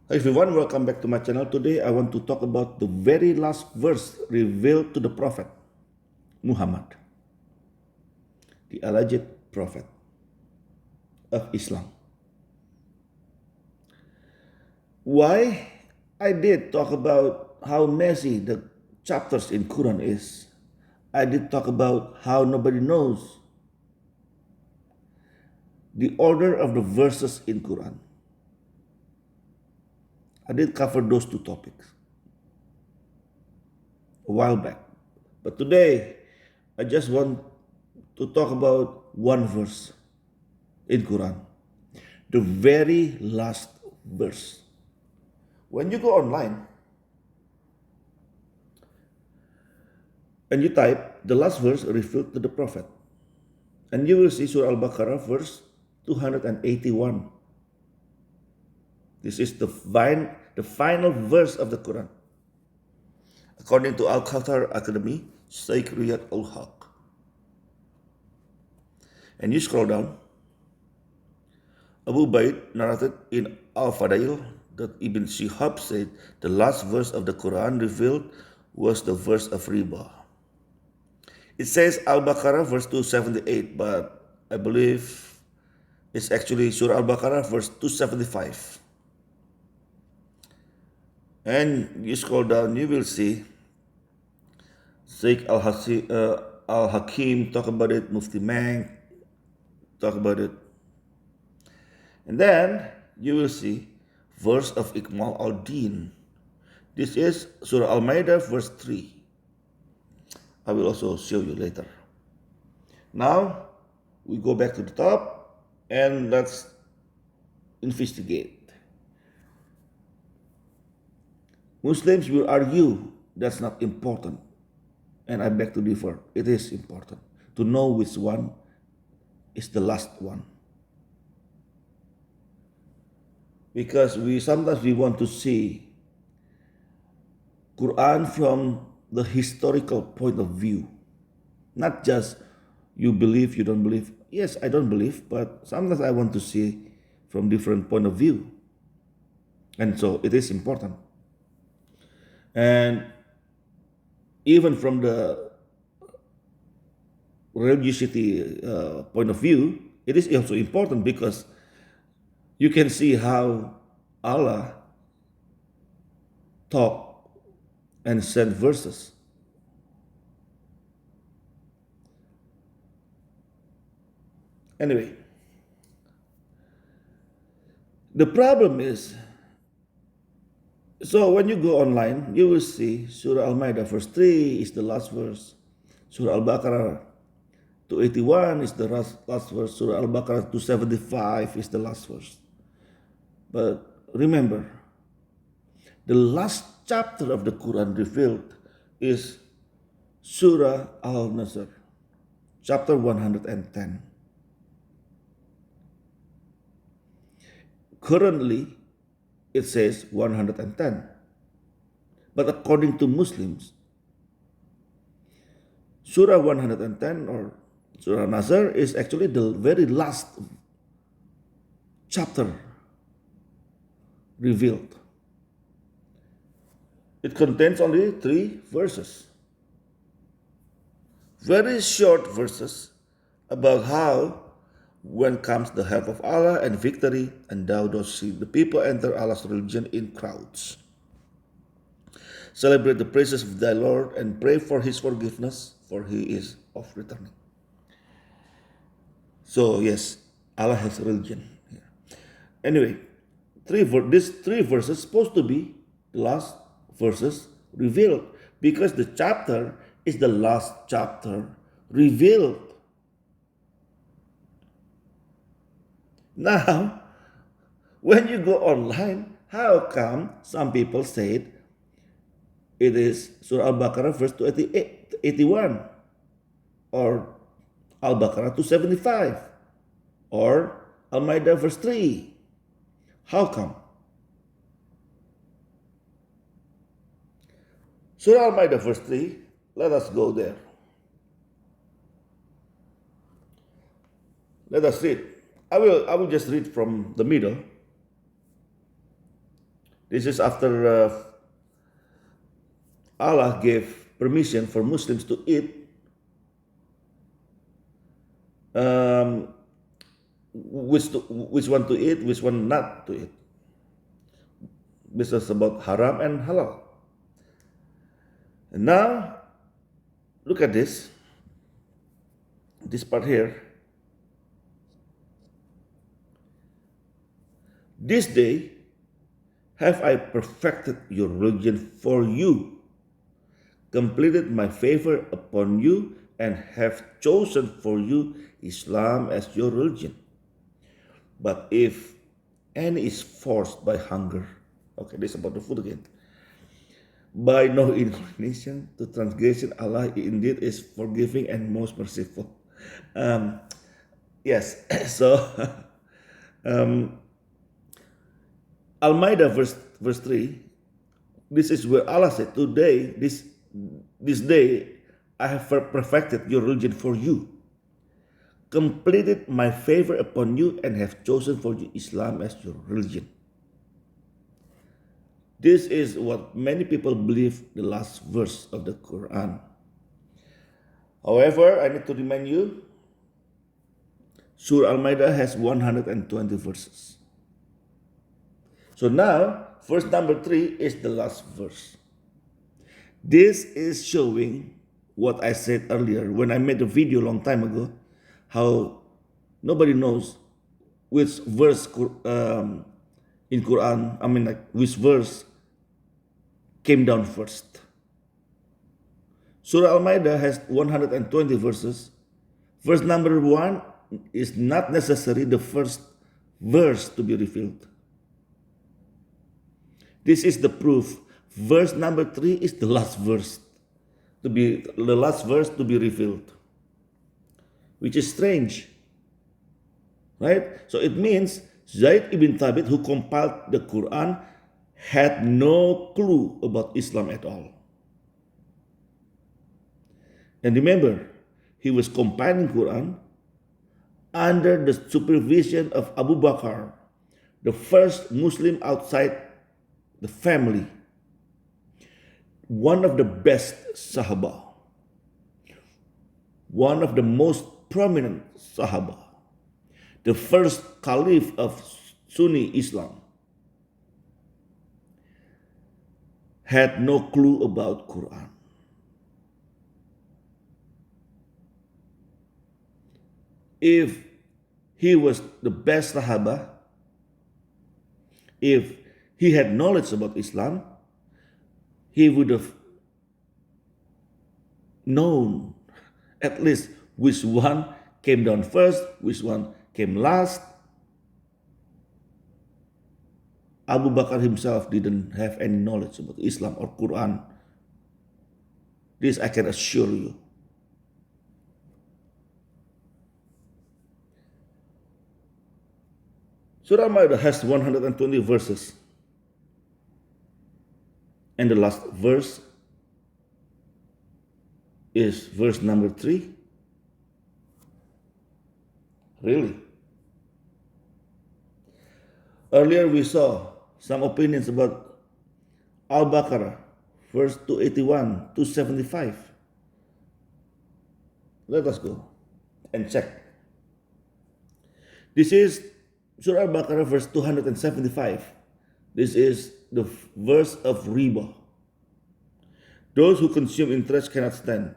Hi everyone, welcome back to my channel. Today I want to talk about the very last verse revealed to the Prophet Muhammad, the alleged Prophet of Islam. Why I did talk about how messy the chapters in Quran is. I did talk about how nobody knows the order of the verses in Quran. I did cover those two topics a while back. But today I just want to talk about one verse in Quran, the very last verse. When you go online and you type the last verse revealed to the Prophet, and you will see Surah Al-Baqarah verse 281. This is the final verse of the Quran. According to Al-Qatar Academy, Sheikh Riyad Al-Haq. And you scroll down, Abu Baid narrated in Al-Fadail that Ibn Shihab said the last verse of the Quran revealed was the verse of Riba. It says Al-Baqarah verse 278, but I believe it's actually Surah Al-Baqarah verse 275. And you scroll down, you will see Sheikh Al-Hakim talk about it, Mufti Mang talk about it. And then you will see verse of Ikmal al-Din. This is Surah Al-Maidah verse 3. I will also show you later. Now we go back to the top and let's investigate. Muslims will argue that's not important, and I beg to differ. It is important to know which one is the last one, because sometimes we want to see Quran from the historical point of view, not just you believe, you don't believe. Yes, I don't believe, but sometimes I want to see from different point of view, and so it is important. And even from the religiosity point of view, it is also important because you can see how Allah talk and send verses. Anyway, the problem is, so when you go online, you will see Surah Al-Maidah verse 3 is the last verse. Surah Al-Baqarah 281 is the last verse. Surah Al-Baqarah 275 is the last verse. But remember, the last chapter of the Quran revealed is Surah Al-Nasr, chapter 110. Currently, it says 110. But according to Muslims, Surah 110 or Surah Al-Nasr is actually the very last chapter revealed. It contains only 3 verses. Very short verses about how when comes the help of Allah and victory, and thou dost see the people enter Allah's religion in crowds. Celebrate the praises of thy Lord and pray for his forgiveness, for he is of returning. So yes, Allah has a religion here. Anyway, these 3 verses supposed to be the last verses revealed, because the chapter is the last chapter revealed. Now, when you go online, how come some people said it is Surah Al-Baqarah verse 281 or Al-Baqarah 275 or Al-Maidah verse 3? How come? Surah Al-Maidah verse 3, let us go there. Let us read. I will just read from the middle. This is after Allah gave permission for Muslims to eat which one to eat, which one not to eat. This is about haram and halal. And now, look at this part here. This day have I perfected your religion for you, completed my favor upon you, and have chosen for you Islam as your religion. But if any is forced by hunger, okay, this is about the food again, by no inclination to transgression, Allah indeed is forgiving and most merciful. Yes, so Al-Maidah verse 3, this is where Allah said, today, this day, I have perfected your religion for you, completed my favor upon you, and have chosen for you Islam as your religion. This is what many people believe the last verse of the Quran. However, I need to remind you, Surah Al-Maidah has 120 verses. So now, verse number 3 is the last verse. This is showing what I said earlier when I made a video a long time ago, how nobody knows which verse in Quran, which verse came down first. Surah Al-Maidah has 120 verses. Verse number 1 is not necessarily the first verse to be revealed. This is the proof. Verse number 3 is the last verse to be revealed, which is strange, right? So it means Zaid ibn Thabit, who compiled the Quran, had no clue about Islam at all. And remember, he was compiling Quran under the supervision of Abu Bakr, the first Muslim outside the family, one of the best Sahaba, one of the most prominent Sahaba, the first Caliph of Sunni Islam, had no clue about Quran. If he was the best Sahaba, if he had knowledge about Islam, he would have known at least which one came down first, which one came last. Abu Bakr himself didn't have any knowledge about Islam or Quran. This I can assure you. Surah Al-Maidah has 120 verses. And the last verse is verse number 3. Really? Earlier we saw some opinions about Al-Baqarah, verse 281, 275. Let us go and check. This is Surah Al-Baqarah, verse 275. This is the verse of Riba. Those who consume interest cannot stand,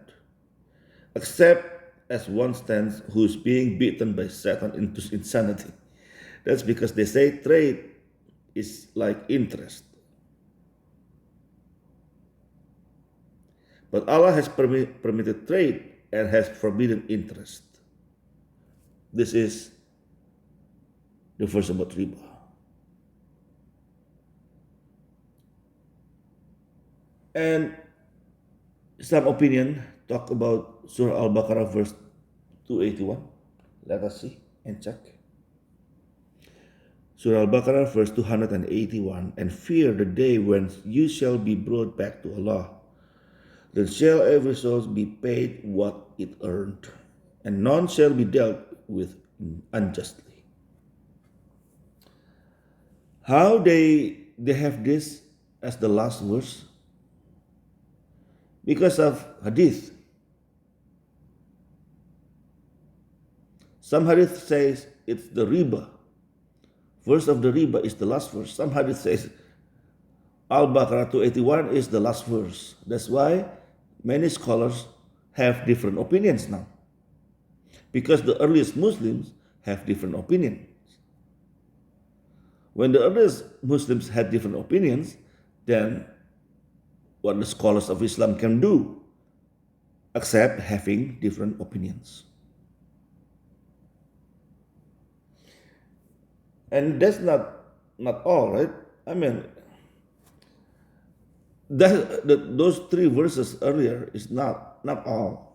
except as one stands who is being beaten by Satan into insanity. That's because they say trade is like interest. But Allah has permitted trade and has forbidden interest. This is the verse about riba. And some opinion talk about Surah Al-Baqarah verse 281. Let us see and check. Surah Al-Baqarah verse 281. And fear the day when you shall be brought back to Allah. Then shall every soul be paid what it earned, and none shall be dealt with unjustly. How they they have this as the last verse? Because of hadith. Some hadith says it's the Riba. Verse of the Riba is the last verse. Some hadith says Al-Baqarah 281 is the last verse. That's why many scholars have different opinions now. Because the earliest Muslims have different opinions. When the earliest Muslims had different opinions, then what the scholars of Islam can do, except having different opinions. And that's not all, right? I mean, those three verses earlier is not all.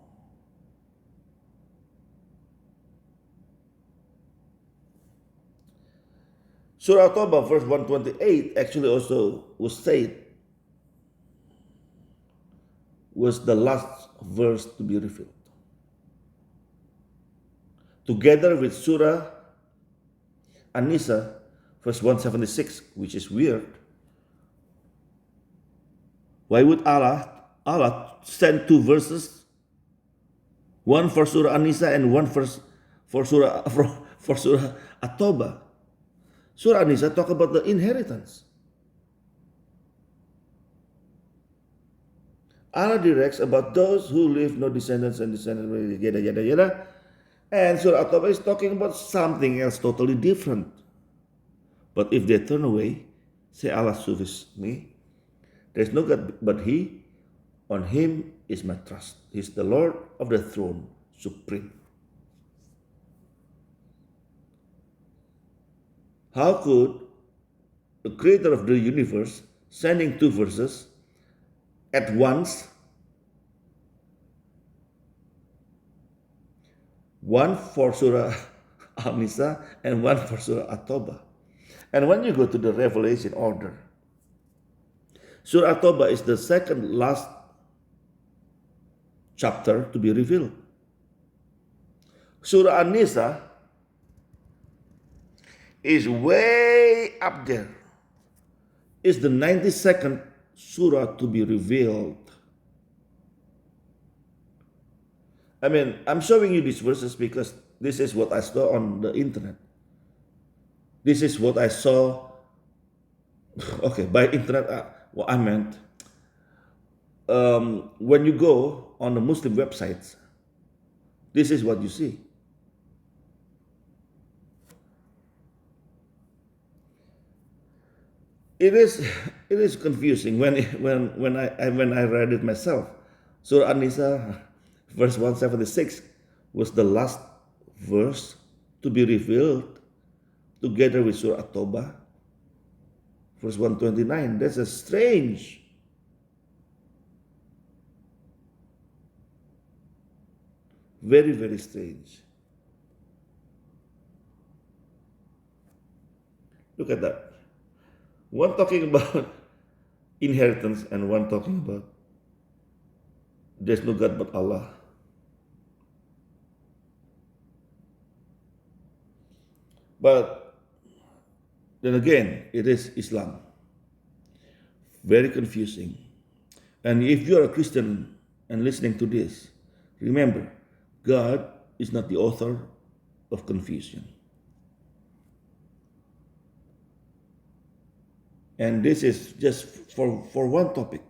Surah At-Tawbah verse 128 actually also was the last verse to be revealed. Together with Surah An-Nisa verse 176, which is weird. Why would Allah send two verses? One for Surah An-Nisa and one for Surah At-Tawbah. Surah An-Nisa talk about the inheritance. Allah directs about those who leave no descendants and descendants, yada yada yada. And Surah At-Tawbah is talking about something else totally different. But if they turn away, say Allah suffices me. There is no God but He. On Him is my trust. He is the Lord of the throne, supreme. How could the creator of the universe sending two verses at once, one for Surah Al-Nisa and one for Surah At-Tawbah? And when you go to the Revelation order, Surah At-Tawbah is the second last chapter to be revealed. Surah An-Nisa is way up there. It's the 92nd surah to be revealed. I mean, I'm showing you these verses because this is what I saw on the internet. This is what I saw. Okay, by internet, what I meant, when you go on the Muslim websites, this is what you see. It is confusing when I read it myself. Surah An-Nisa, verse 176, was the last verse to be revealed, together with Surah At-Tawbah, verse 129. That's a strange. Very, very strange. Look at that. One talking about inheritance and one talking about there's no God but Allah. But then again, it is Islam. Very confusing. And if you are a Christian and listening to this, remember, God is not the author of confusion. And this is just for one topic.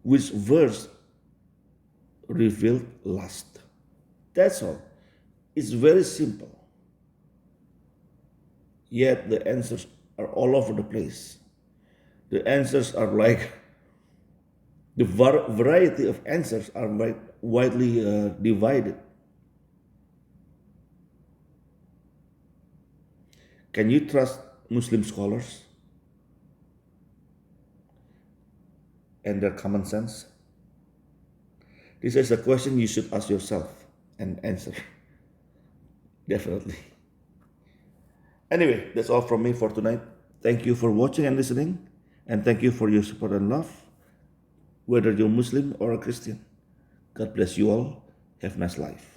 Which verse revealed last? That's all. It's very simple. Yet the answers are all over the place. The answers are like, the variety of answers are like widely divided. Can you trust Muslim scholars and their common sense? This is a question you should ask yourself and answer. Definitely. Anyway, that's all from me for tonight. Thank you for watching and listening, and thank you for your support and love, whether you're Muslim or a Christian. God bless you all. Have a nice life.